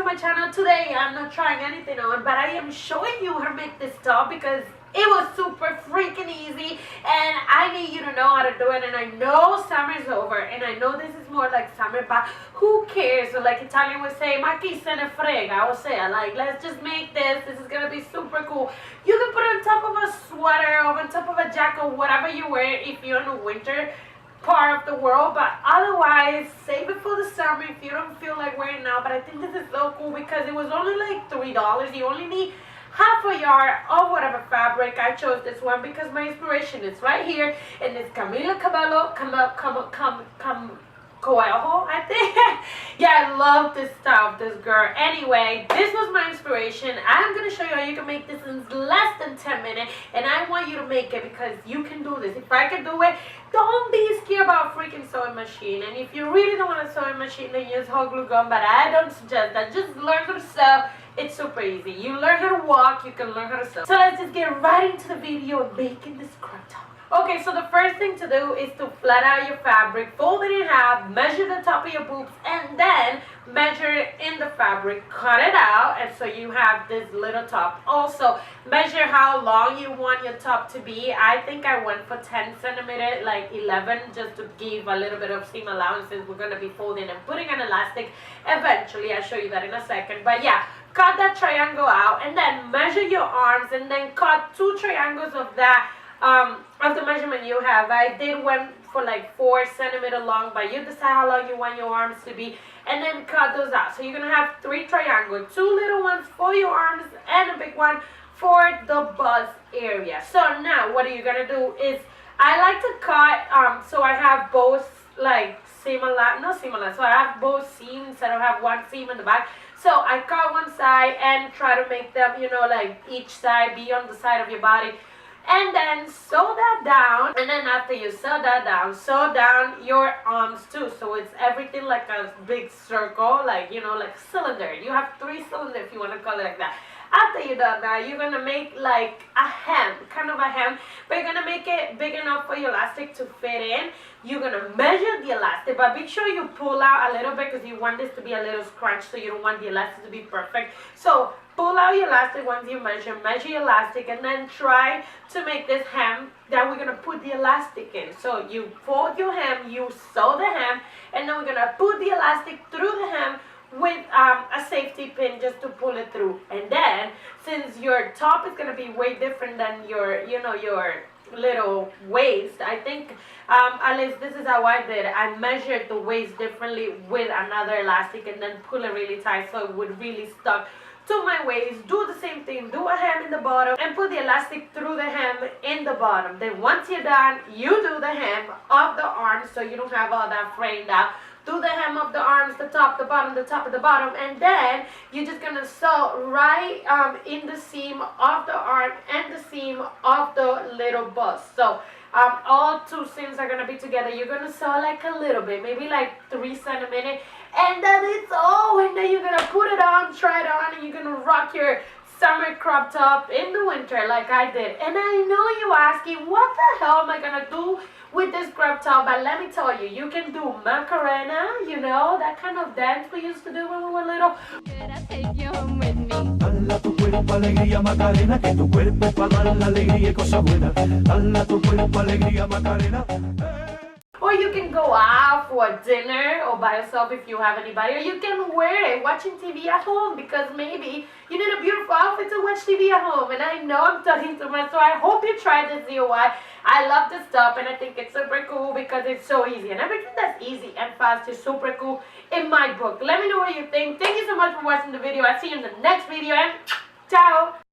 my channel. Today I'm not trying anything on, but I am showing you how to make this top because it was super freaking easy and I need you to know how to do it. And I know summer's over and I know this is more like summer, but who cares? So like Italian would say, ma chi se ne frega, o sea, like let's just make this. This is gonna be super cool. You can put it on top of a sweater or on top of a jacket, whatever you wear if you're in the winter part of the world, but otherwise save it for the summer if you don't feel like wearing it now. But I think this is so cool because it was only like $3. You only need half a yard of whatever fabric. I chose this one because my inspiration is right here, and it's Camila Cabello Coelho, I think. Yeah, I love this stuff, this girl. Anyway, this was my inspiration. I'm gonna show you how you can make this in less than 10 minutes, and I want you to make it because you can do this. If I can do it, don't be scared about a freaking sewing machine. And if you really don't want a sewing machine, then use hot glue gun, but I don't suggest that. Just learn how to sew. It's super easy. You learn how to walk, you can learn how to sew. So let's just get right into the video of making this crop top. Okay, so the first thing to do is to flat out your fabric, fold it in half, measure the top of your boobs, and then measure in the fabric, cut it out, and so you have this little top. Also, measure how long you want your top to be. I think I went for 10 centimeters, like 11, just to give a little bit of seam allowance since we're going to be folding and putting an elastic eventually. I'll show you that in a second. But yeah, cut that triangle out, and then measure your arms, and then cut 2 triangles of that. Of the measurement you have. I did one for like 4 centimeters long, but you decide how long you want your arms to be, and then cut those out. So you're gonna have 3 triangles, 2 little ones for your arms and a big one for the bust area. So now what are you gonna do is, I like to cut so I have both like so I have both seams instead of have one seam in the back. So I cut one side and try to make them, you know, like each side be on the side of your body. And then sew that down, and then after you sew that down, sew down your arms too. So it's everything like a big circle, like, you know, like a cylinder. You have 3 cylinders if you want to call it like that. After you done that, you're going to make like a hem, kind of a hem, but you're going to make it big enough for your elastic to fit in. You're going to measure the elastic, but make sure you pull out a little bit because you want this to be a little scrunch, so you don't want the elastic to be perfect. So pull out your elastic once you measure your elastic, and then try to make this hem that we're going to put the elastic in. So you fold your hem, you sew the hem, and then we're going to put the elastic through the hem with a safety pin just to pull it through. And then since your top is going to be way different than your, you know, your little waist, I think at least this is how I did. I measured the waist differently with another elastic and then pull it really tight so it would really stuck to my waist. Do the same thing, do a hem in the bottom and put the elastic through the hem in the bottom. Then once you're done, you do the hem of the arms so you don't have all that framed out. Do the hem of the arms, the top, the bottom, the top of the bottom, and then you're just gonna sew right in the seam of the arm and the seam of the little bust. So all 2 seams are gonna be together. You're gonna sew like a little bit, maybe like 3 centimeters, and then it's all. And then you're gonna put it on, try it on, and you're gonna rock your summer crop top in the winter like I did. And I know you're asking, what the hell am I gonna do with this crop top? But let me tell you, you can do Macarena, you know, that kind of dance we used to do when we were little. Can I take you home with me? Dala tu cuerpo alegría Macarena, que tu cuerpo pa' dar la alegría y cosa buena. Dala tu cuerpo alegría Macarena. Or you can go out for a dinner or by yourself if you have anybody. Or you can wear it watching TV at home because maybe you need a beautiful outfit to watch TV at home. And I know I'm talking too much, so I hope you try this DIY. I love this stuff and I think it's super cool because it's so easy. And everything that's easy and fast is super cool in my book. Let me know what you think. Thank you so much for watching the video. I'll see you in the next video and ciao!